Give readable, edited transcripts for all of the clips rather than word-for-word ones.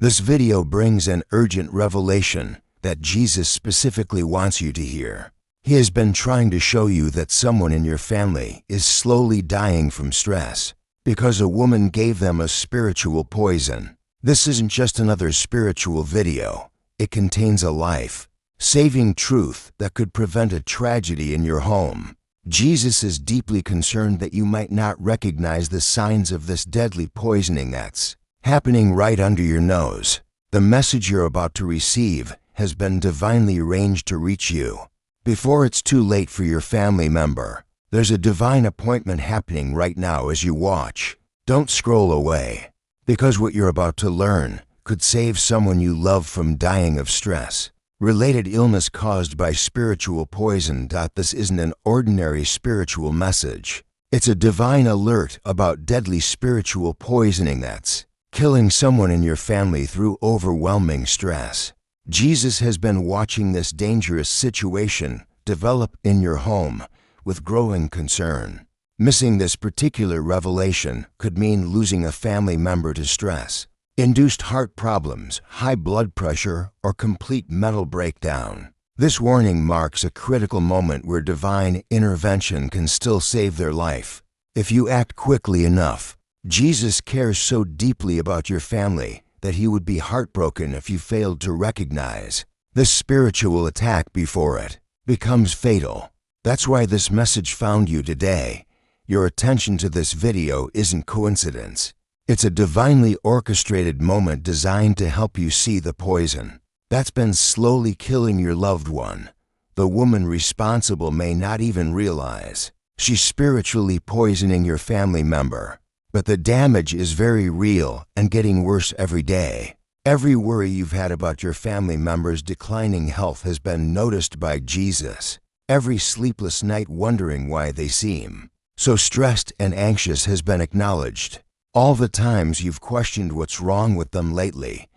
This video brings an urgent revelation that Jesus specifically wants you to hear. He has been trying to show you that someone in your family is slowly dying from stress because a woman gave them a spiritual poison. This isn't just another spiritual video. It contains a life-saving truth that could prevent a tragedy in your home. Jesus is deeply concerned that you might not recognize the signs of this deadly poisoning that's happening right under your nose. The message you're about to receive has been divinely arranged to reach you before it's too late for your family member. There's a divine appointment happening right now as you watch. Don't scroll away, because what you're about to learn could save someone you love from dying of stress-related illness caused by spiritual poison. This isn't an ordinary spiritual message. It's a divine alert about deadly spiritual poisoning that's killing someone in your family through overwhelming stress. Jesus has been watching this dangerous situation develop in your home with growing concern. Missing this particular revelation could mean losing a family member to stress-induced heart problems, high blood pressure, or complete mental breakdown. This warning marks a critical moment where divine intervention can still save their life if you act quickly enough. Jesus cares so deeply about your family that he would be heartbroken if you failed to recognize this spiritual attack before it becomes fatal. That's why this message found you today. Your attention to this video isn't coincidence. It's a divinely orchestrated moment designed to help you see the poison that's been slowly killing your loved one. The woman responsible may not even realize she's spiritually poisoning your family member. But the damage is very real and getting worse every day. Every worry you've had about your family member's declining health has been noticed by Jesus. Every sleepless night wondering why they seem so stressed and anxious has been acknowledged. All the times you've questioned what's wrong with them lately,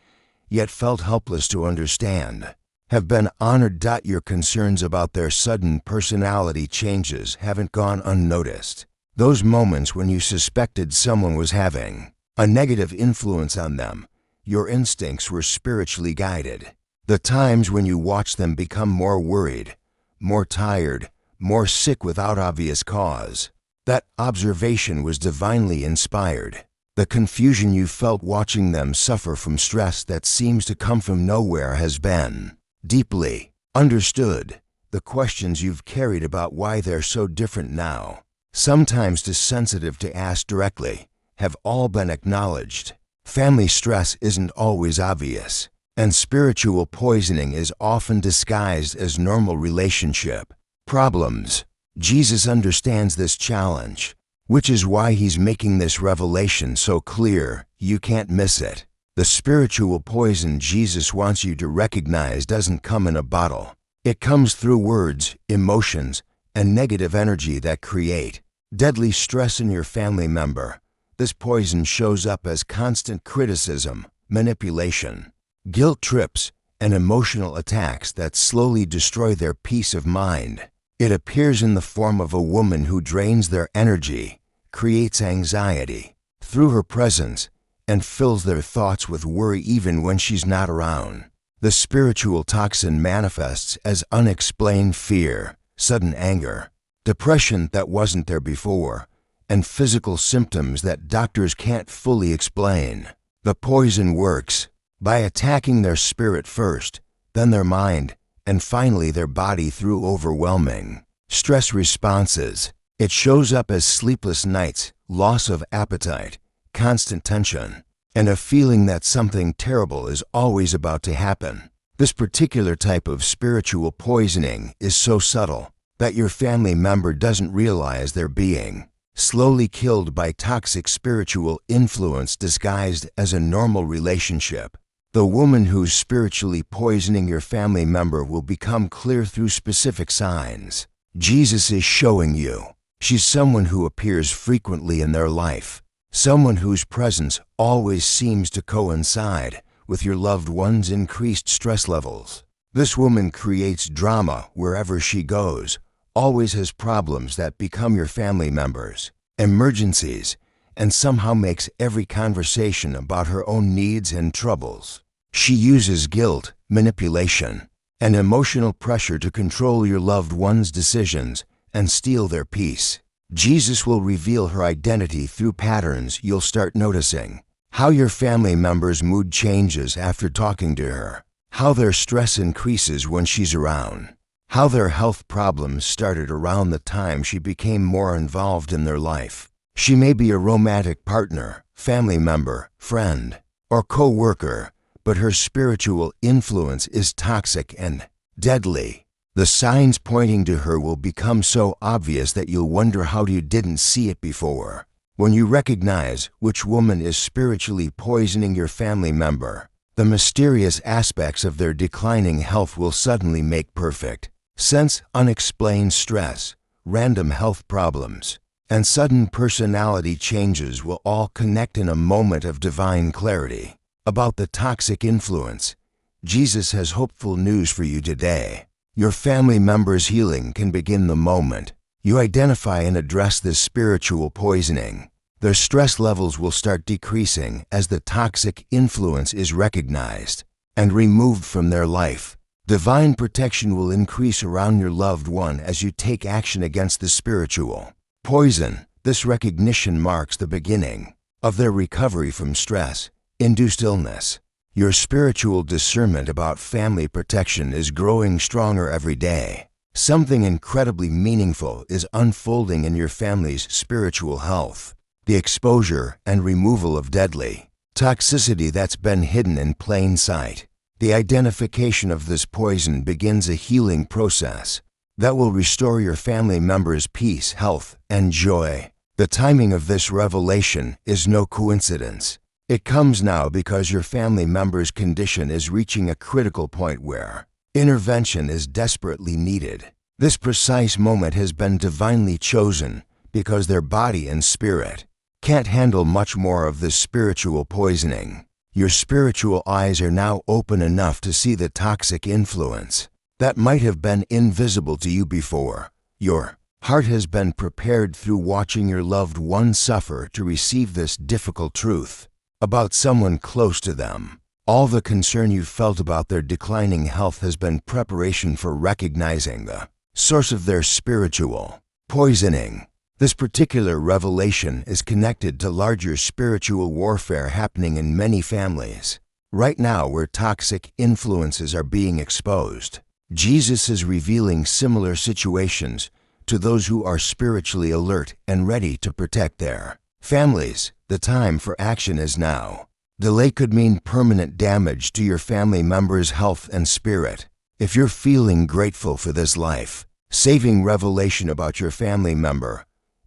yet felt helpless to understand, have been honored. Your concerns about their sudden personality changes haven't gone unnoticed. Those moments when you suspected someone was having a negative influence on them, your instincts were spiritually guided. The times when you watched them become more worried, more tired, more sick without obvious cause, that observation was divinely inspired. The confusion you felt watching them suffer from stress that seems to come from nowhere has been deeply understood. The questions you've carried about why they're so different now, sometimes too sensitive to ask directly, have all been acknowledged. Family stress isn't always obvious, and spiritual poisoning is often disguised as normal relationship problems. Jesus understands this challenge, which is why he's making this revelation so clear you can't miss it. The spiritual poison Jesus wants you to recognize doesn't come in a bottle. It comes through words, emotions, and negative energy that create deadly stress in your family member. This poison shows up as constant criticism, manipulation, guilt trips, and emotional attacks that slowly destroy their peace of mind. It appears in the form of a woman who drains their energy, creates anxiety through her presence, and fills their thoughts with worry even when she's not around. The spiritual toxin manifests as unexplained fear, sudden anger, depression that wasn't there before, and physical symptoms that doctors can't fully explain. The poison works by attacking their spirit first, then their mind, and finally their body through overwhelming stress responses. It shows up as sleepless nights, loss of appetite, constant tension, and a feeling that something terrible is always about to happen. This particular type of spiritual poisoning is so subtle that your family member doesn't realize they're being slowly killed by toxic spiritual influence disguised as a normal relationship. The woman who's spiritually poisoning your family member will become clear through specific signs Jesus is showing you. She's someone who appears frequently in their life, someone whose presence always seems to coincide with your loved one's increased stress levels. This woman creates drama wherever she goes, always has problems that become your family members' emergencies, and somehow makes every conversation about her own needs and troubles. She uses guilt, manipulation, and emotional pressure to control your loved one's decisions and steal their peace. Jesus will reveal her identity through patterns you'll start noticing. How your family member's mood changes after talking to her. How their stress increases when she's around. How their health problems started around the time she became more involved in their life. She may be a romantic partner, family member, friend, or co-worker, but her spiritual influence is toxic and deadly. The signs pointing to her will become so obvious that you'll wonder how you didn't see it before. When you recognize which woman is spiritually poisoning your family member, the mysterious aspects of their declining health will suddenly make perfect sense. Unexplained stress, random health problems, and sudden personality changes will all connect in a moment of divine clarity. About the toxic influence, Jesus has hopeful news for you today. Your family member's healing can begin the moment you identify and address this spiritual poisoning. Their stress levels will start decreasing as the toxic influence is recognized and removed from their life. Divine protection will increase around your loved one as you take action against the spiritual poison. This recognition marks the beginning of their recovery from stress-induced illness. Your spiritual discernment about family protection is growing stronger every day. Something incredibly meaningful is unfolding in your family's spiritual health. The exposure and removal of deadly toxicity that's been hidden in plain sight. The identification of this poison begins a healing process that will restore your family members' peace, health, and joy. The timing of this revelation is no coincidence. It comes now because your family member's condition is reaching a critical point where intervention is desperately needed. This precise moment has been divinely chosen because their body and spirit can't handle much more of this spiritual poisoning. Your spiritual eyes are now open enough to see the toxic influence that might have been invisible to you before. Your heart has been prepared through watching your loved one suffer to receive this difficult truth about someone close to them. All the concern you felt about their declining health has been preparation for recognizing the source of their spiritual poisoning. This particular revelation is connected to larger spiritual warfare happening in many families right now where toxic influences are being exposed. Jesus is revealing similar situations to those who are spiritually alert and ready to protect their families. The time for action is now. Delay could mean permanent damage to your family member's health and spirit. If you're feeling grateful for this life-saving revelation about your family member,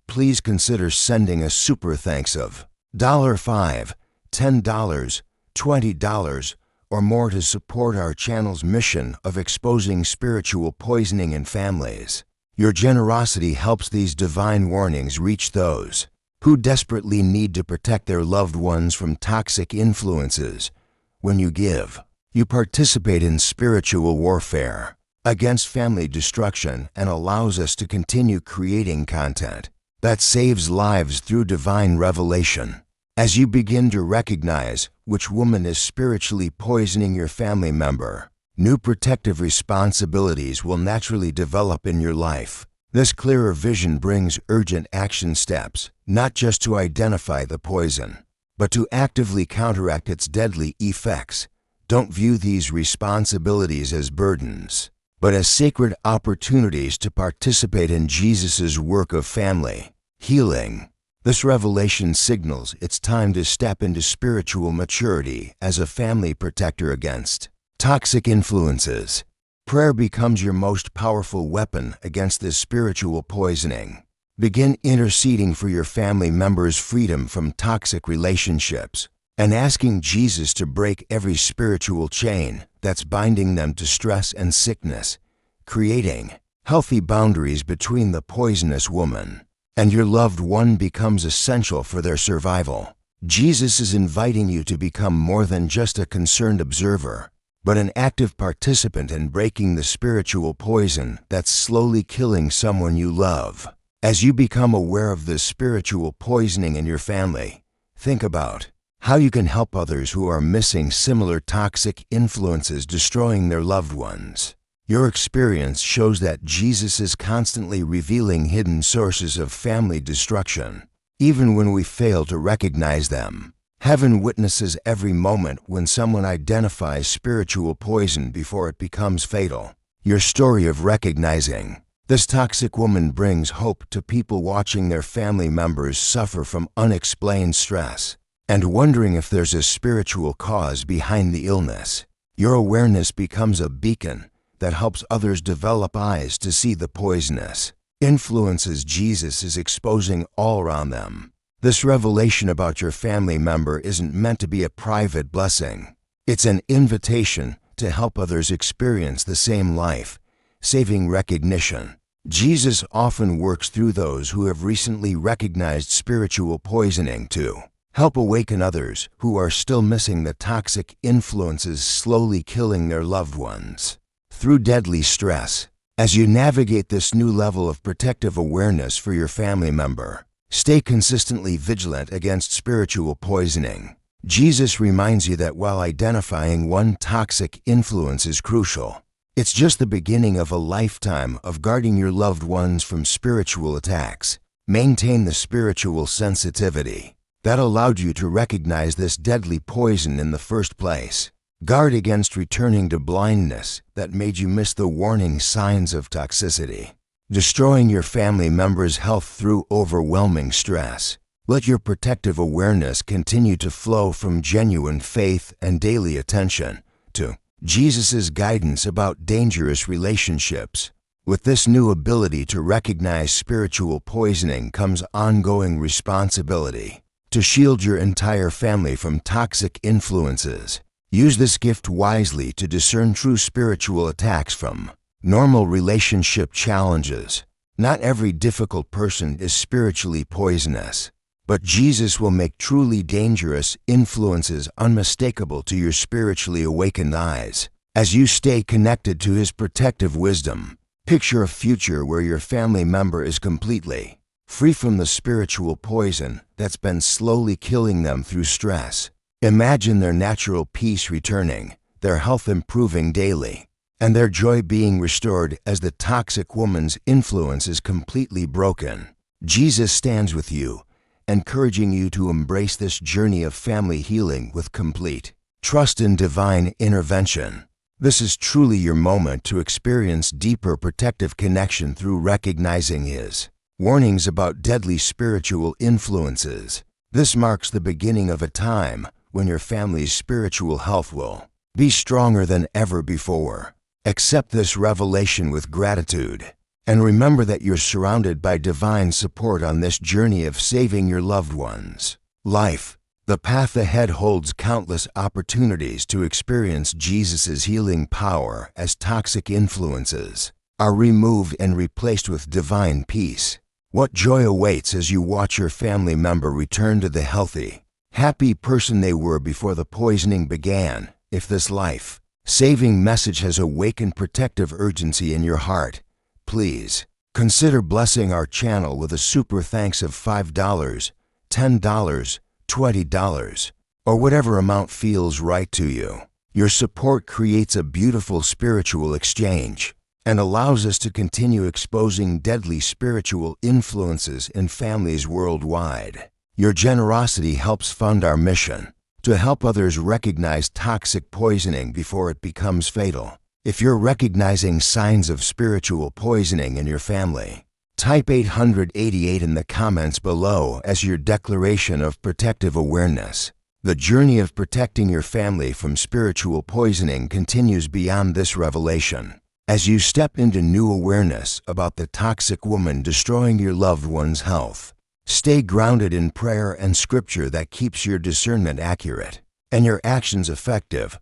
please consider sending a super thanks of $5, $10, $20, or more to support our channel's mission of exposing spiritual poisoning in families. Your generosity helps these divine warnings reach those who desperately need to protect their loved ones from toxic influences. When you give, you participate in spiritual warfare against family destruction and allows us to continue creating content that saves lives through divine revelation. As you begin to recognize which woman is spiritually poisoning your family member, new protective responsibilities will naturally develop in your life. This clearer vision brings urgent action steps, not just to identify the poison, but to actively counteract its deadly effects. Don't view these responsibilities as burdens, but as sacred opportunities to participate in Jesus' work of family healing. This revelation signals it's time to step into spiritual maturity as a family protector against toxic influences. Prayer becomes your most powerful weapon against this spiritual poisoning. Begin interceding for your family members' freedom from toxic relationships and asking Jesus to break every spiritual chain that's binding them to stress and sickness, creating healthy boundaries between the poisonous woman and your loved one becomes essential for their survival. Jesus is inviting you to become more than just a concerned observer, but an active participant in breaking the spiritual poison that's slowly killing someone you love. As you become aware of this spiritual poisoning in your family, think about how you can help others who are missing similar toxic influences destroying their loved ones. Your experience shows that Jesus is constantly revealing hidden sources of family destruction, even when we fail to recognize them. Heaven witnesses every moment when someone identifies spiritual poison before it becomes fatal. Your story of recognizing this toxic woman brings hope to people watching their family members suffer from unexplained stress and wondering if there's a spiritual cause behind the illness. Your awareness becomes a beacon that helps others develop eyes to see the poisonous influences Jesus is exposing all around them. This revelation about your family member isn't meant to be a private blessing. It's an invitation to help others experience the same life-saving recognition. Jesus often works through those who have recently recognized spiritual poisoning to help awaken others who are still missing the toxic influences slowly killing their loved ones. Through deadly stress, as you navigate this new level of protective awareness for your family member, stay consistently vigilant against spiritual poisoning. Jesus reminds you that while identifying one toxic influence is crucial, it's just the beginning of a lifetime of guarding your loved ones from spiritual attacks. Maintain the spiritual sensitivity that allowed you to recognize this deadly poison in the first place. Guard against returning to blindness that made you miss the warning signs of toxicity, destroying your family members' health through overwhelming stress. Let your protective awareness continue to flow from genuine faith and daily attention to Jesus' guidance about dangerous relationships. With this new ability to recognize spiritual poisoning comes ongoing responsibility to shield your entire family from toxic influences. Use this gift wisely to discern true spiritual attacks from normal relationship challenges. Not every difficult person is spiritually poisonous, but Jesus will make truly dangerous influences unmistakable to your spiritually awakened eyes. As you stay connected to His protective wisdom, picture a future where your family member is completely free from the spiritual poison that's been slowly killing them through stress. Imagine their natural peace returning, their health improving daily, and their joy being restored as the toxic woman's influence is completely broken. Jesus stands with you, encouraging you to embrace this journey of family healing with complete trust in divine intervention. This is truly your moment to experience deeper protective connection through recognizing His warnings about deadly spiritual influences. This marks the beginning of a time when your family's spiritual health will be stronger than ever before. Accept this revelation with gratitude, and remember that you're surrounded by divine support on this journey of saving your loved ones' life. The path ahead holds countless opportunities to experience Jesus' healing power as toxic influences are removed and replaced with divine peace. What joy awaits as you watch your family member return to the healthy, happy person they were before the poisoning began. If this life-saving message has awakened protective urgency in your heart, please consider blessing our channel with a super thanks of $5, $10, $20, or whatever amount feels right to you. Your support creates a beautiful spiritual exchange and allows us to continue exposing deadly spiritual influences in families worldwide. Your generosity helps fund our mission to help others recognize toxic poisoning before it becomes fatal. If you're recognizing signs of spiritual poisoning in your family, type 888 in the comments below as your declaration of protective awareness. The journey of protecting your family from spiritual poisoning continues beyond this revelation. As you step into new awareness about the toxic woman destroying your loved one's health, stay grounded in prayer and scripture that keeps your discernment accurate and your actions effective.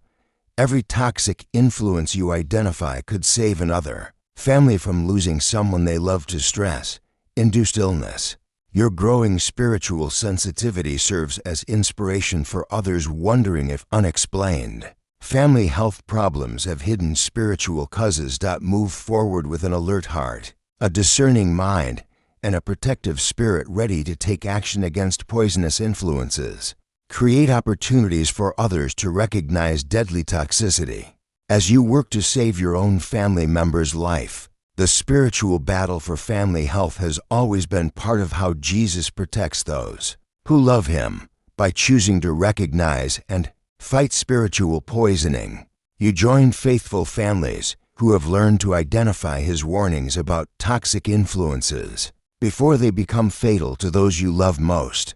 Every toxic influence you identify could save another family from losing someone they love to stress-induced illness. Your growing spiritual sensitivity serves as inspiration for others wondering if unexplained family health problems have hidden spiritual causes. Move forward with an alert heart, a discerning mind, and a protective spirit ready to take action against poisonous influences. Create opportunities for others to recognize deadly toxicity. As you work to save your own family member's life, the spiritual battle for family health has always been part of how Jesus protects those who love Him. By choosing to recognize and fight spiritual poisoning, you join faithful families who have learned to identify His warnings about toxic influences before they become fatal to those you love most.